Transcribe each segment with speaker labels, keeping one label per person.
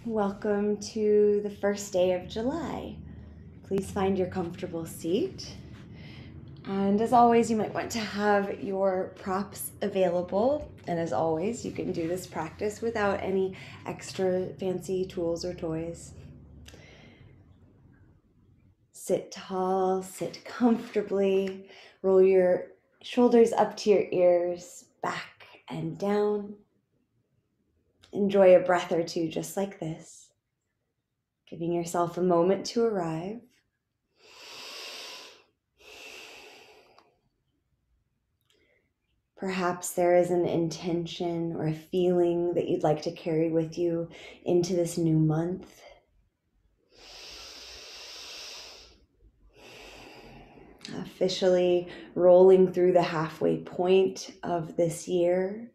Speaker 1: Welcome to the first day of July. Please find your comfortable seat. And as always, you might want to have your props available. And as always, you can do this practice without any extra fancy tools or toys. Sit tall, sit comfortably, roll your shoulders up to your ears, back and down. Enjoy a breath or two just like this, giving yourself a moment to arrive. Perhaps there is an intention or a feeling that you'd like to carry with you into this new month. Officially rolling through the halfway point of this year.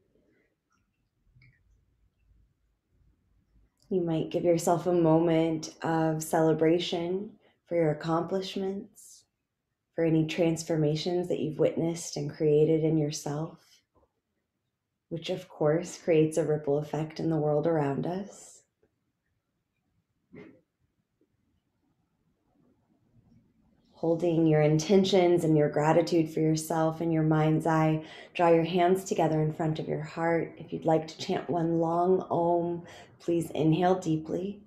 Speaker 1: You might give yourself a moment of celebration for your accomplishments, for any transformations that you've witnessed and created in yourself, which of course creates a ripple effect in the world around us. Holding your intentions and your gratitude for yourself in your mind's eye, draw your hands together in front of your heart. If you'd like to chant one long Om, please inhale deeply.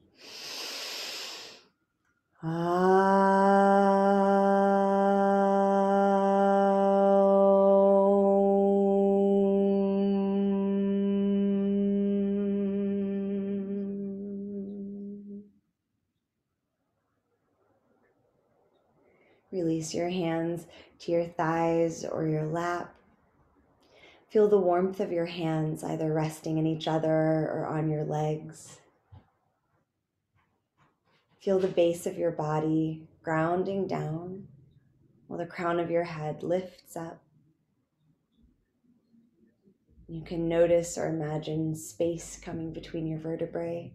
Speaker 1: Release your hands to your thighs or your lap. Feel the warmth of your hands either resting in each other or on your legs. Feel the base of your body grounding down while the crown of your head lifts up. You can notice or imagine space coming between your vertebrae.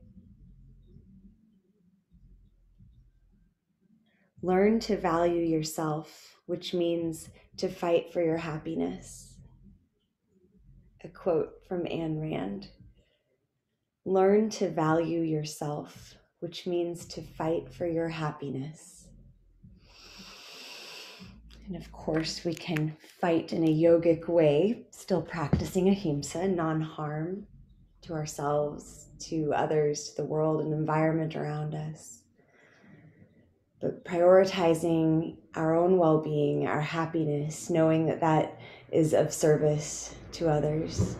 Speaker 1: Learn to value yourself, which means to fight for your happiness. A quote from Ayn Rand. Learn to value yourself, which means to fight for your happiness. And of course, we can fight in a yogic way, still practicing ahimsa, non-harm to ourselves, to others, to the world and environment around us. But prioritizing our own well-being, our happiness, knowing that that is of service to others.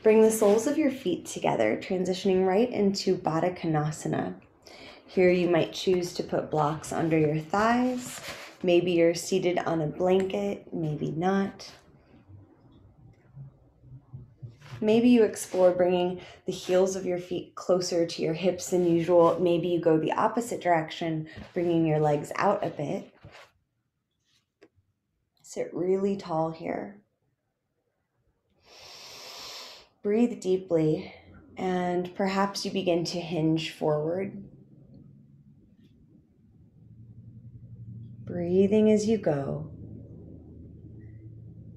Speaker 1: Bring the soles of your feet together, transitioning right into Baddha Konasana. Here you might choose to put blocks under your thighs. Maybe you're seated on a blanket, maybe not. Maybe you explore bringing the heels of your feet closer to your hips than usual. Maybe you go the opposite direction, bringing your legs out a bit. Sit really tall here. Breathe deeply, and perhaps you begin to hinge forward. Breathing as you go.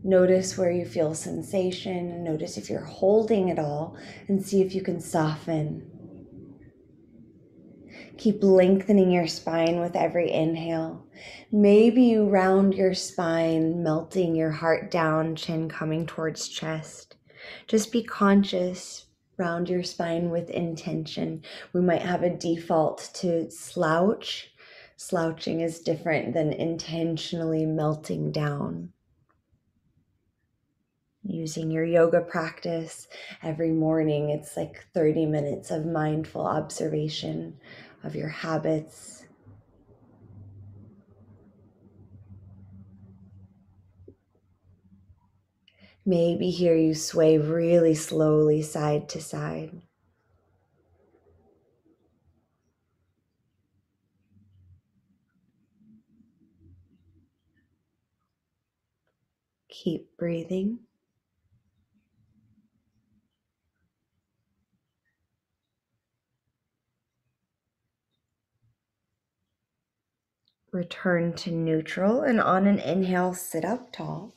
Speaker 1: Notice where you feel sensation. Notice if you're holding it all, and see if you can soften. Keep lengthening your spine with every inhale. Maybe you round your spine, melting your heart down, chin coming towards chest. Just be conscious, round your spine with intention. We might have a default to slouch. Slouching is different than intentionally melting down. Using your yoga practice every morning, it's like 30 minutes of mindful observation of your habits. Maybe here you sway really slowly side to side. Keep breathing. Return to neutral, and on an inhale, sit up tall.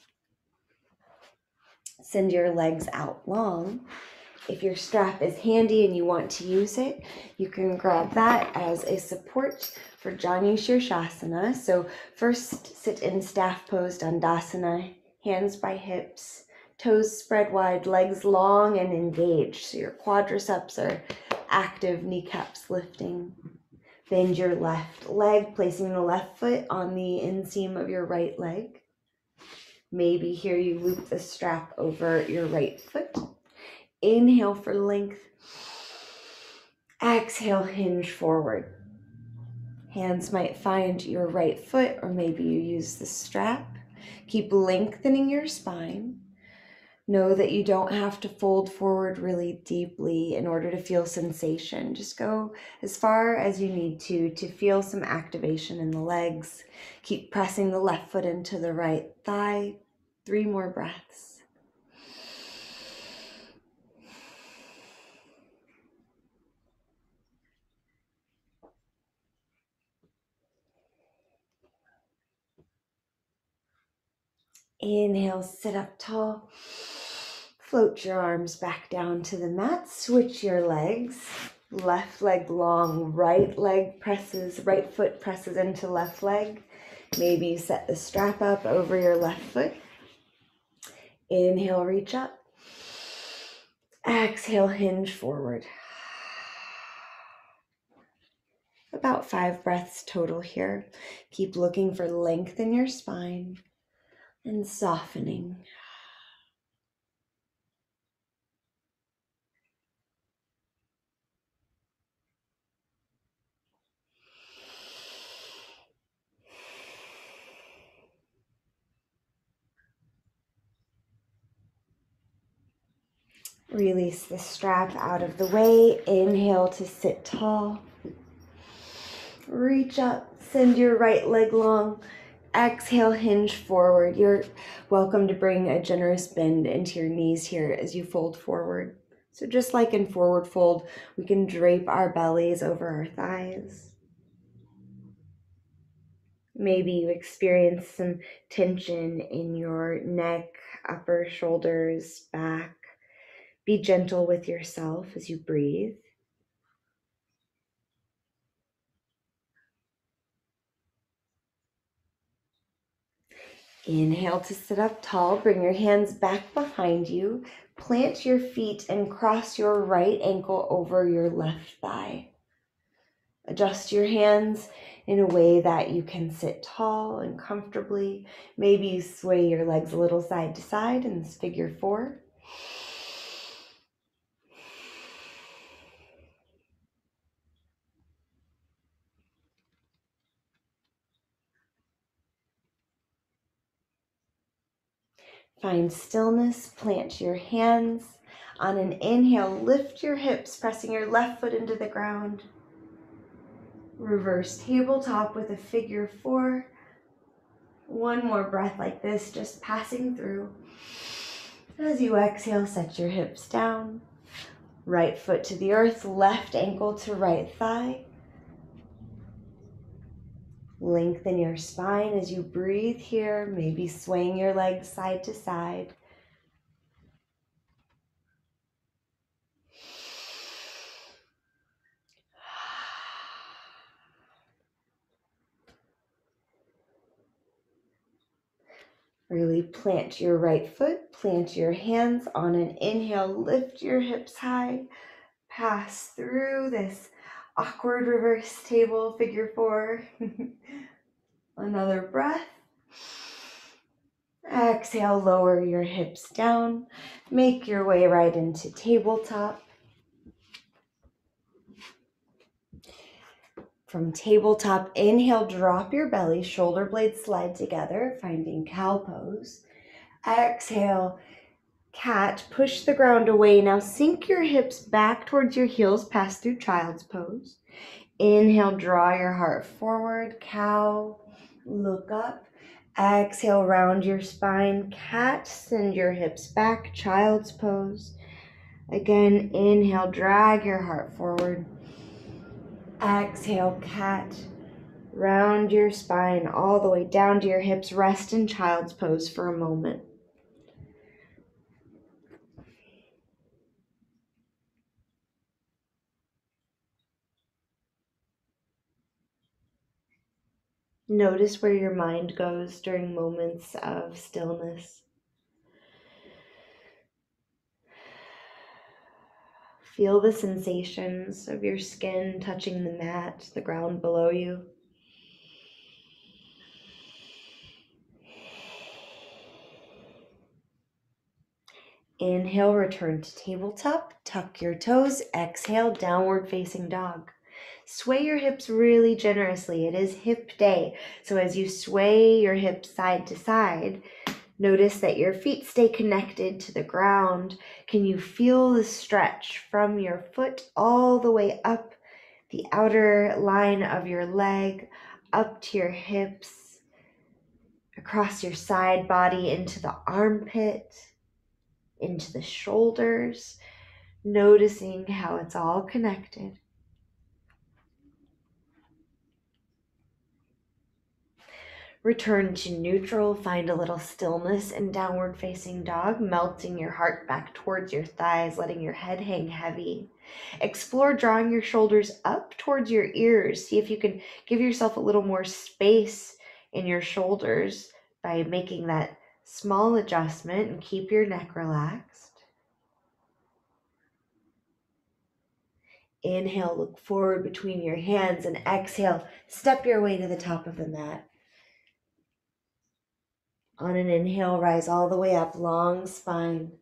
Speaker 1: Send your legs out long. If your strap is handy and you want to use it, you can grab that as a support for Janu Shirshasana. So first, sit in staff pose, Dandasana, hands by hips, toes spread wide, legs long and engaged. So your quadriceps are active, kneecaps lifting. Bend your left leg, placing the left foot on the inseam of your right leg. Maybe here you loop the strap over your right foot. Inhale for length. Exhale, hinge forward. Hands might find your right foot, or maybe you use the strap. Keep lengthening your spine. Know that you don't have to fold forward really deeply in order to feel sensation. Just go as far as you need to feel some activation in the legs. Keep pressing the left foot into the right thigh. 3 more breaths. Inhale, sit up tall. Float your arms back down to the mat. Switch your legs. Left leg long, right foot presses into left leg. Maybe you set the strap up over your left foot. Inhale, reach up. Exhale, hinge forward. About 5 breaths total here. Keep looking for length in your spine and softening. Release the strap out of the way. Inhale to sit tall. Reach up, send your right leg long. Exhale, hinge forward. You're welcome to bring a generous bend into your knees here as you fold forward. So just like in forward fold, we can drape our bellies over our thighs. Maybe you experience some tension in your neck, upper shoulders, back. Be gentle with yourself as you breathe. Inhale to sit up tall. Bring your hands back behind you. Plant your feet and cross your right ankle over your left thigh. Adjust your hands in a way that you can sit tall and comfortably. Maybe you sway your legs a little side to side in this figure 4. Find stillness, plant your hands. On an inhale, lift your hips, pressing your left foot into the ground. Reverse tabletop with a figure 4. One more breath like this, just passing through. As you exhale, set your hips down. Right foot to the earth, left ankle to right thigh. Lengthen your spine as you breathe here, maybe swaying your legs side to side. Really plant your right foot, plant your hands. On an inhale, lift your hips high, pass through this awkward reverse table, figure 4. Another breath. Exhale, lower your hips down. Make your way right into tabletop. From tabletop, inhale, drop your belly, shoulder blades slide together, finding cow pose. Exhale, cat, push the ground away. Now sink your hips back towards your heels, pass through child's pose. Inhale, draw your heart forward, cow, look up. Exhale, round your spine, cat, send your hips back, child's pose. Again, inhale, drag your heart forward. Exhale, cat, round your spine all the way down to your hips. Rest in child's pose for a moment. Notice where your mind goes during moments of stillness. Feel the sensations of your skin touching the mat, the ground below you. Inhale, return to tabletop, tuck your toes, exhale, downward facing dog. Sway your hips really generously. It is hip day. So as you sway your hips side to side, notice that your feet stay connected to the ground. Can you feel the stretch from your foot all the way up the outer line of your leg, up to your hips, across your side body into the armpit, into the shoulders, noticing how it's all connected. Return to neutral, find a little stillness in downward facing dog, melting your heart back towards your thighs, letting your head hang heavy. Explore drawing your shoulders up towards your ears. See if you can give yourself a little more space in your shoulders by making that small adjustment, and keep your neck relaxed. Inhale, look forward between your hands, and exhale, step your way to the top of the mat. On an inhale, rise all the way up, long spine.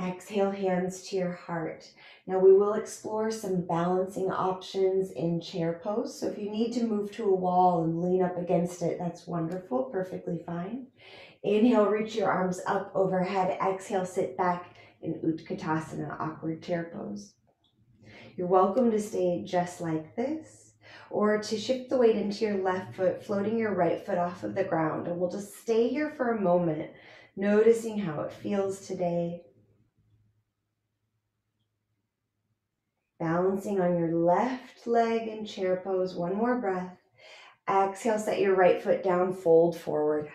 Speaker 1: Exhale, hands to your heart. Now we will explore some balancing options in chair pose. So if you need to move to a wall and lean up against it, that's wonderful, perfectly fine. Inhale, reach your arms up overhead. Exhale, sit back in Utkatasana, awkward chair pose. You're welcome to stay just like this, or to shift the weight into your left foot, floating your right foot off of the ground. And we'll just stay here for a moment, noticing how it feels today. Balancing on your left leg in chair pose. One more breath. Exhale, set your right foot down, fold forward.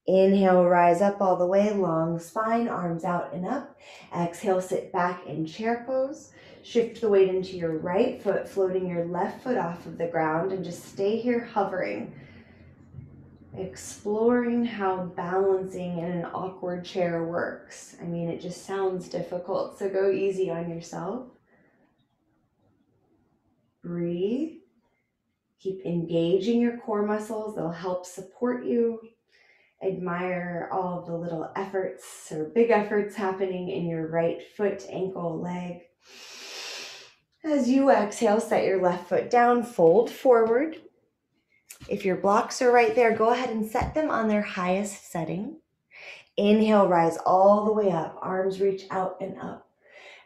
Speaker 1: Inhale, rise up all the way, long spine, arms out and up. Exhale, sit back in chair pose. Shift the weight into your right foot, floating your left foot off of the ground, and just stay here hovering, exploring how balancing in an awkward chair works. I mean, it just sounds difficult, so go easy on yourself. Breathe. Keep engaging your core muscles. They'll help support you. Admire all of the little efforts or big efforts happening in your right foot, ankle, leg. As you exhale, set your left foot down, fold forward. If your blocks are right there, go ahead and set them on their highest setting. Inhale, rise all the way up, arms reach out and up.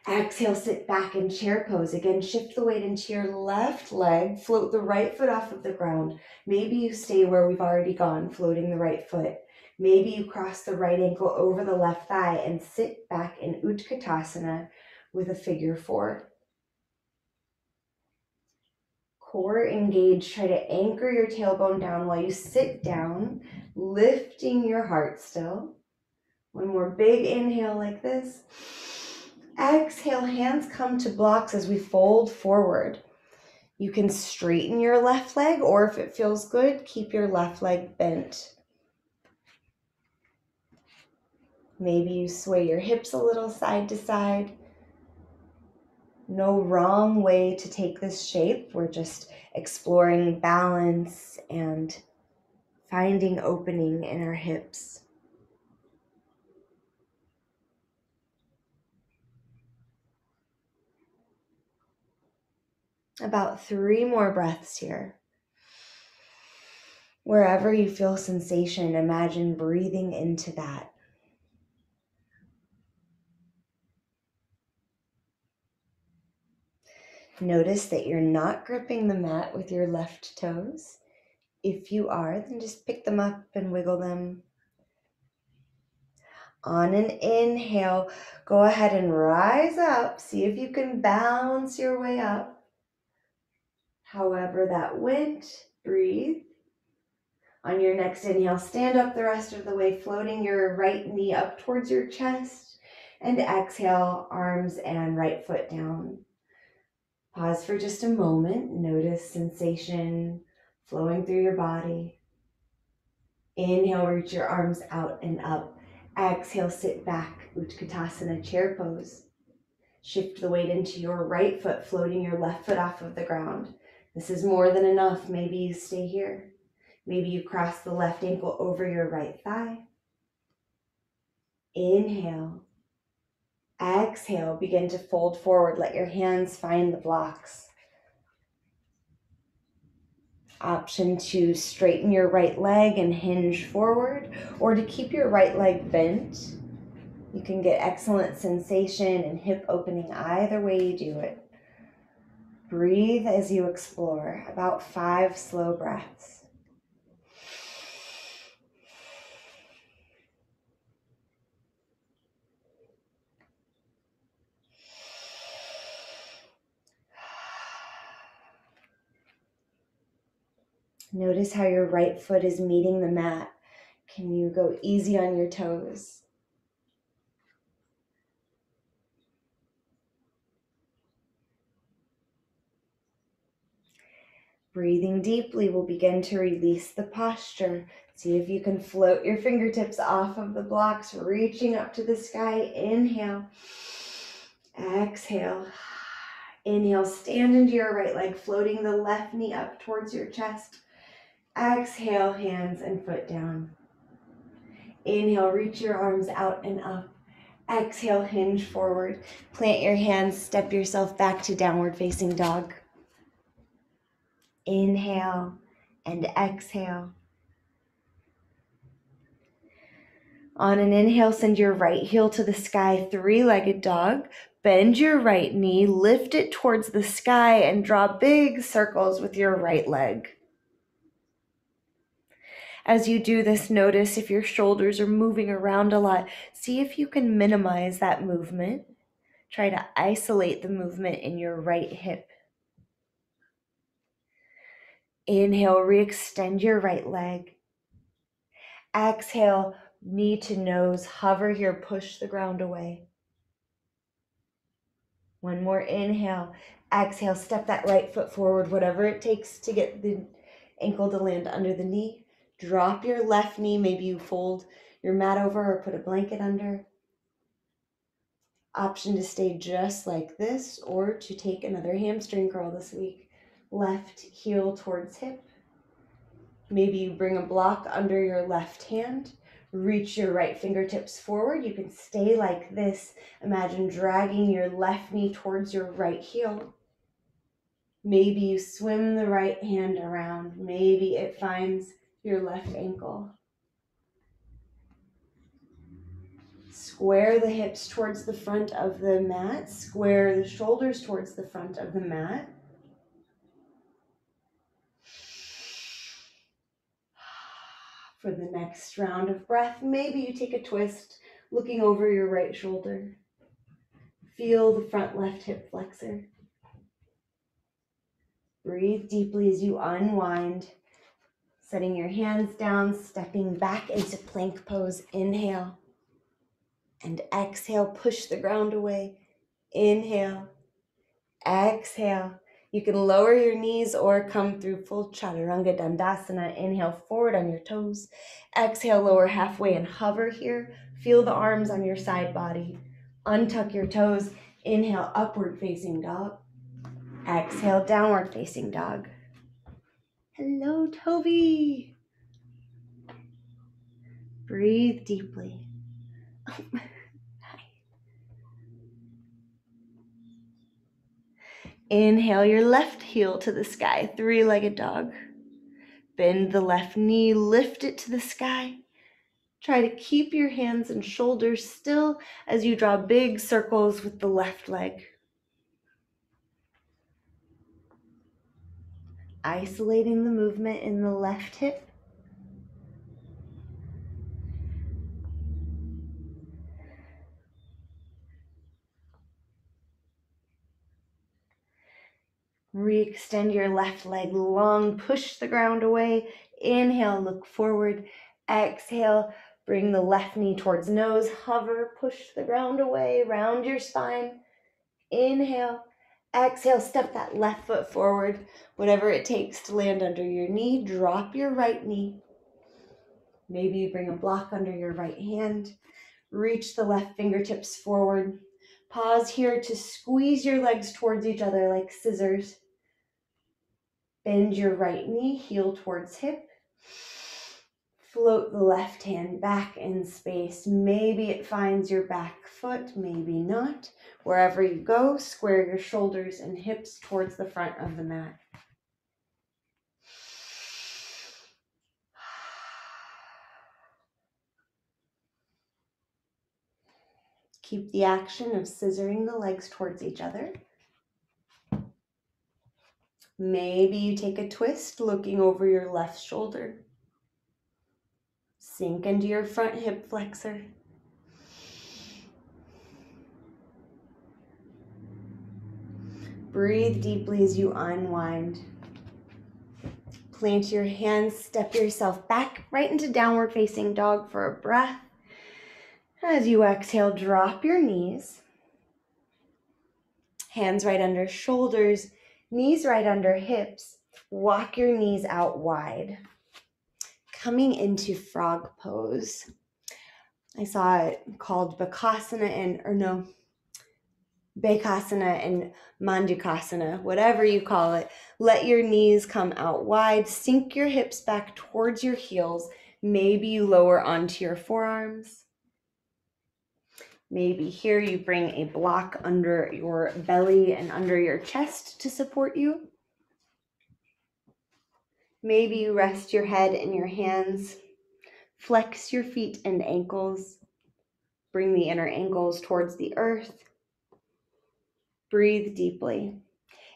Speaker 1: Exhale, sit back in chair pose. Again, shift the weight into your left leg, float the right foot off of the ground. Maybe you stay where we've already gone, floating the right foot. Maybe you cross the right ankle over the left thigh and sit back in Utkatasana with a figure four. Core engaged. Try to anchor your tailbone down while you sit down, lifting your heart still. One more big inhale like this. Exhale, hands come to blocks as we fold forward. You can straighten your left leg, or if it feels good, keep your left leg bent. Maybe you sway your hips a little side to side. No wrong way to take this shape. We're just exploring balance and finding opening in our hips. About 3 more breaths here. Wherever you feel sensation, imagine breathing into that. Notice that you're not gripping the mat with your left toes. If you are, then just pick them up and wiggle them. On an inhale, go ahead and rise up. See if you can bounce your way up. However that went, breathe. On your next inhale, stand up the rest of the way, floating your right knee up towards your chest. And exhale, arms and right foot down. Pause for just a moment. Notice sensation flowing through your body. Inhale, reach your arms out and up. Exhale, sit back, Utkatasana, chair pose. Shift the weight into your right foot, floating your left foot off of the ground. This is more than enough. Maybe you stay here. Maybe you cross the left ankle over your right thigh. Inhale. Exhale, begin to fold forward. Let your hands find the blocks. Option to straighten your right leg and hinge forward, or to keep your right leg bent. You can get excellent sensation and hip opening either way you do it. Breathe as you explore, about 5 slow breaths. Notice how your right foot is meeting the mat. Can you go easy on your toes? Breathing deeply will begin to release the posture. See if you can float your fingertips off of the blocks, reaching up to the sky. Inhale. Exhale. Inhale, stand into your right leg, floating the left knee up towards your chest. Exhale, hands and foot down. Inhale, reach your arms out and up. Exhale, hinge forward. Plant your hands, step yourself back to downward facing dog. Inhale and exhale. On an inhale, send your right heel to the sky, 3-legged dog. Bend your right knee, lift it towards the sky, and draw big circles with your right leg. As you do this, notice if your shoulders are moving around a lot. See if you can minimize that movement. Try to isolate the movement in your right hip. Inhale, re-extend your right leg. Exhale, knee to nose, hover here, push the ground away. One more inhale. Exhale, step that right foot forward, whatever it takes to get the ankle to land under the knee. Drop your left knee, maybe you fold your mat over or put a blanket under. Option to stay just like this or to take another hamstring curl this week. Left heel towards hip. Maybe you bring a block under your left hand. Reach your right fingertips forward. You can stay like this. Imagine dragging your left knee towards your right heel. Maybe you swim the right hand around. Maybe it finds your left ankle. Square the hips towards the front of the mat. Square the shoulders towards the front of the mat. For the next round of breath, maybe you take a twist, looking over your right shoulder. Feel the front left hip flexor. Breathe deeply as you unwind, setting your hands down, stepping back into plank pose. Inhale and exhale, push the ground away. Inhale, exhale. You can lower your knees or come through full chaturanga dandasana. Inhale, forward on your toes. Exhale, lower halfway and hover here. Feel the arms on your side body. Untuck your toes. Inhale, upward facing dog. Exhale, downward facing dog. Hello, Toby. Breathe deeply. Hi. Inhale your left heel to the sky, 3-legged dog. Bend the left knee, lift it to the sky. Try to keep your hands and shoulders still as you draw big circles with the left leg. Isolating the movement in the left hip. Re-extend your left leg long, push the ground away. Inhale, look forward. Exhale, bring the left knee towards nose, hover, push the ground away, round your spine. Inhale, Exhale, step that left foot forward, whatever it takes to land under your knee. Drop your right knee. Maybe you bring a block under your right hand. Reach the left fingertips forward. Pause here to squeeze your legs towards each other like scissors. Bend your right knee, heel towards hip. Float the left hand back in space. Maybe it finds your back foot, maybe not. Wherever you go, square your shoulders and hips towards the front of the mat. Keep the action of scissoring the legs towards each other. Maybe you take a twist, looking over your left shoulder. Sink into your front hip flexor. Breathe deeply as you unwind. Plant your hands, step yourself back right into downward facing dog for a breath. As you exhale, drop your knees. Hands right under shoulders, knees right under hips. Walk your knees out wide. Coming into frog pose. I saw it called Bakasana Bekasana and Mandukasana, whatever you call it. Let your knees come out wide. Sink your hips back towards your heels. Maybe you lower onto your forearms. Maybe here you bring a block under your belly and under your chest to support you. Maybe you rest your head in your hands. Flex your feet and ankles. Bring the inner ankles towards the earth. Breathe deeply.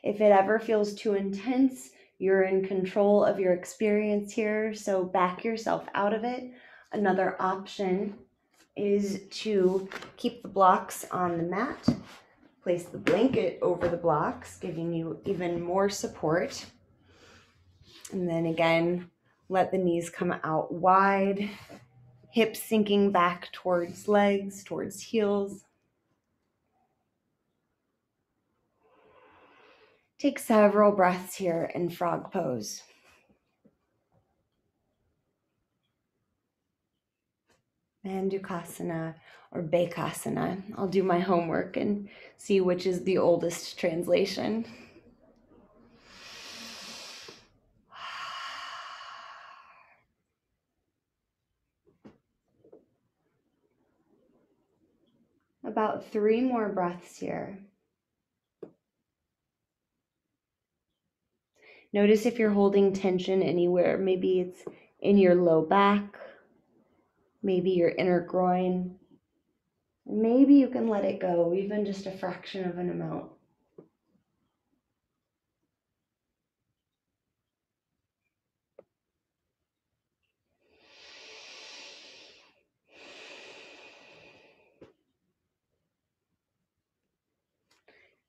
Speaker 1: If it ever feels too intense, you're in control of your experience here, so back yourself out of it. Another option is to keep the blocks on the mat. Place the blanket over the blocks, giving you even more support. And then again, let the knees come out wide, hips sinking back towards legs, towards heels. Take several breaths here in frog pose. Mandukasana or Bekasana. I'll do my homework and see which is the oldest translation. About 3 more breaths here. Notice if you're holding tension anywhere. Maybe it's in your low back, maybe your inner groin. Maybe you can let it go, even just a fraction of an amount.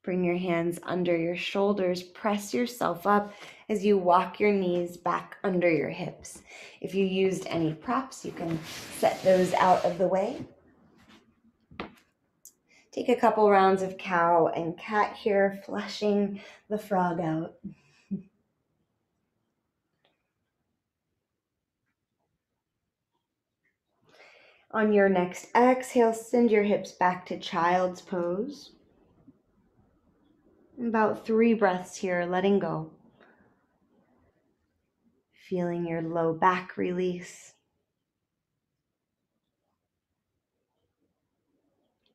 Speaker 1: Bring your hands under your shoulders. Press yourself up as you walk your knees back under your hips. If you used any props, you can set those out of the way. Take a couple rounds of cow and cat here, flushing the frog out. On your next exhale, send your hips back to child's pose. About 3 breaths here, letting go. Feeling your low back release.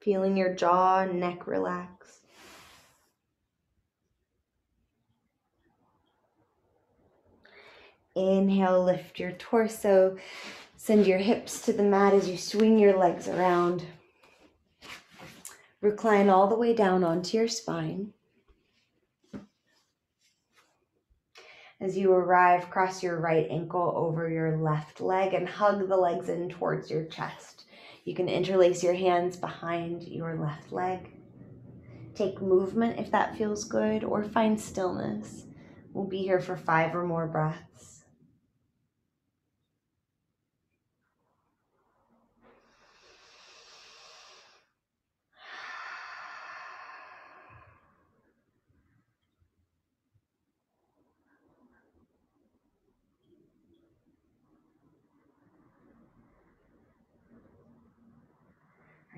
Speaker 1: Feeling your jaw and neck relax. Inhale, lift your torso. Send your hips to the mat as you swing your legs around. Recline all the way down onto your spine. As you arrive, cross your right ankle over your left leg and hug the legs in towards your chest. You can interlace your hands behind your left leg. Take movement if that feels good, or find stillness. We'll be here for 5 or more breaths.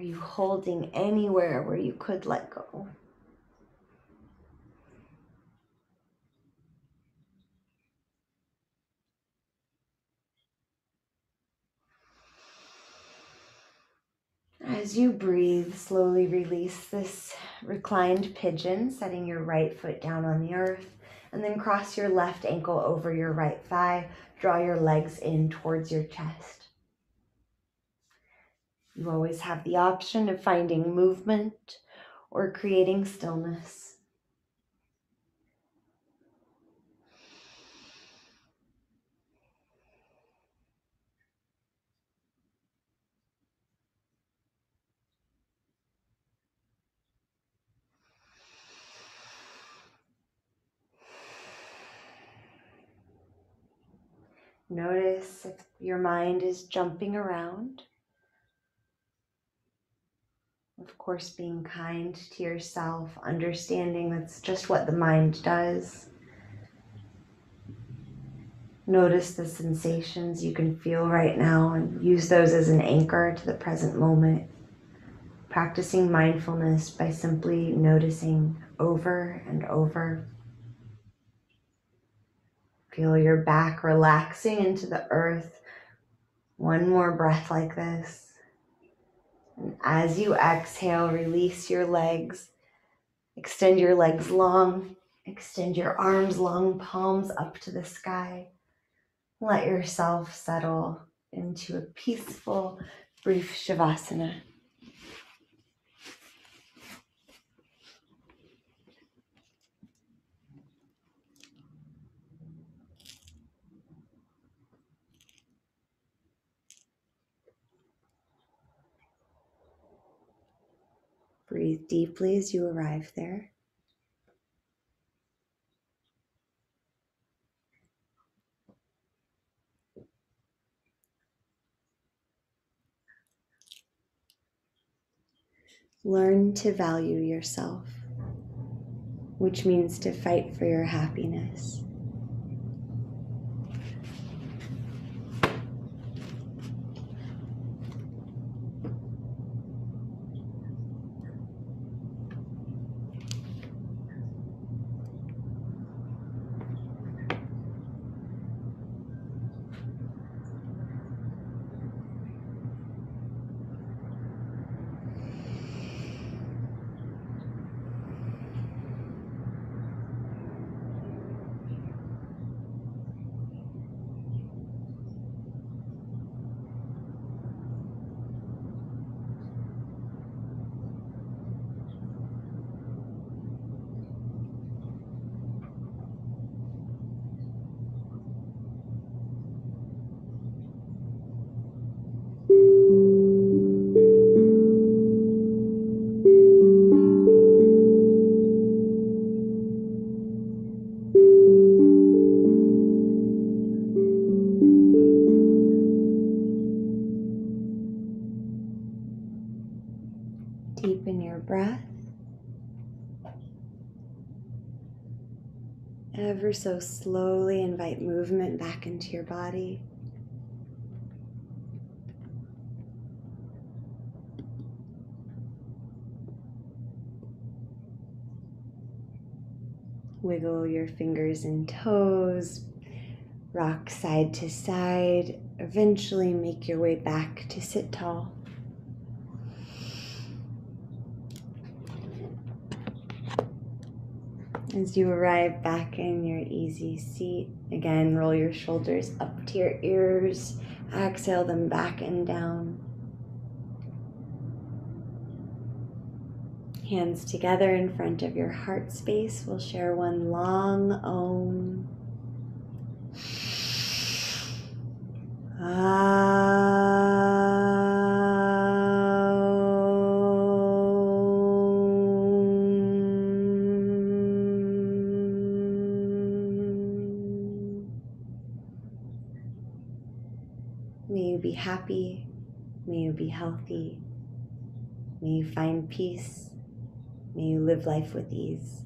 Speaker 1: Are you holding anywhere where you could let go? As you breathe, slowly release this reclined pigeon, setting your right foot down on the earth, and then cross your left ankle over your right thigh. Draw your legs in towards your chest. You always have the option of finding movement or creating stillness. Notice if your mind is jumping around. Of course, being kind to yourself, understanding that's just what the mind does. Notice the sensations you can feel right now and use those as an anchor to the present moment. Practicing mindfulness by simply noticing over and over. Feel your back relaxing into the earth. One more breath like this. And as you exhale, release your legs. Extend your legs long. Extend your arms long, palms up to the sky. Let yourself settle into a peaceful, brief Shavasana. Breathe deeply as you arrive there. Learn to value yourself, which means to fight for your happiness. Deepen your breath. Ever so slowly invite movement back into your body. Wiggle your fingers and toes. Rock side to side. Eventually make your way back to sit tall. As you arrive back in your easy seat, again, roll your shoulders up to your ears. Exhale them back and down. Hands together in front of your heart space. We'll share one long Om. May you be happy. May you be healthy. May you find peace. May you live life with ease.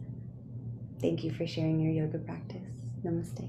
Speaker 1: Thank you for sharing your yoga practice. Namaste.